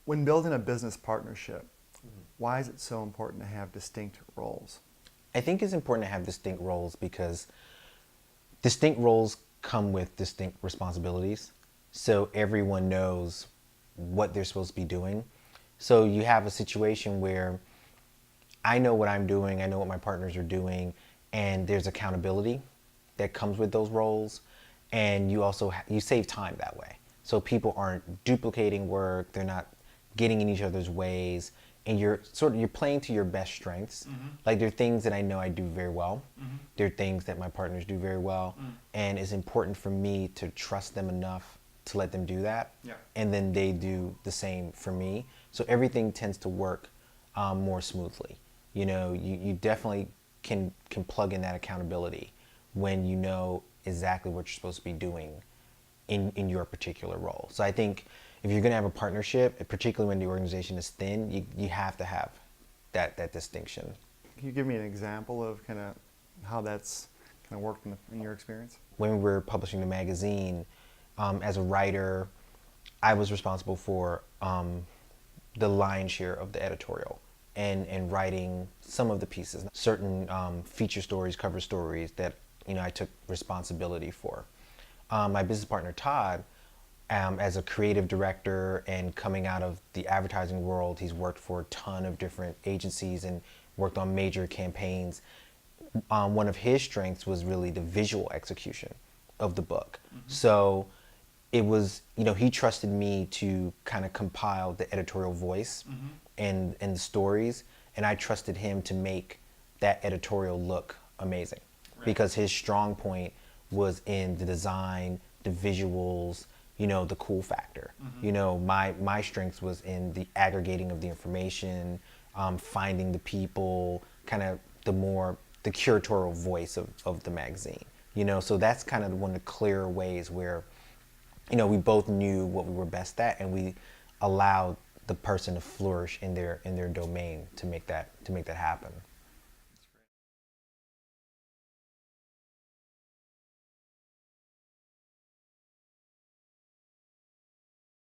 When building a business partnership, why is it so important to have distinct roles? I think it's important to have distinct roles because distinct roles come with distinct responsibilities. So everyone knows what they're supposed to be doing. So you have a situation where I know what I'm doing, I know what my partners are doing, and there's accountability that comes with those roles, and you also you save time that way. So people aren't duplicating work, they're not getting in each other's ways, and you're playing to your best strengths. Like there are things that I know I do very well. There are things that my partners do very well, and it's important for me to trust them enough to let them do that, and then they do the same for me. So everything tends to work more smoothly. You definitely can plug in that accountability when you know exactly what you're supposed to be doing in your particular role. So I think if you're going to have a partnership, particularly when the organization is thin, you have to have that distinction. Can you give me an example of kind of how that's kind of worked in your experience? When we were publishing the magazine, as a writer, I was responsible for the lion's share of the editorial and writing some of the pieces, certain feature stories, cover stories that I took responsibility for. My business partner Todd, as a creative director and coming out of the advertising world, he's worked for a ton of different agencies and worked on major campaigns. One of his strengths was really the visual execution of the book. So it was, he trusted me to kind of compile the editorial voice and the stories, and I trusted him to make that editorial look amazing. Right. Because his strong point was in the design, the visuals, the cool factor. My strength was in the aggregating of the information, finding the people, kind of the curatorial voice of the magazine. So that's kind of one of the clearer ways where we both knew what we were best at, and we allowed the person to flourish in their domain to make that happen.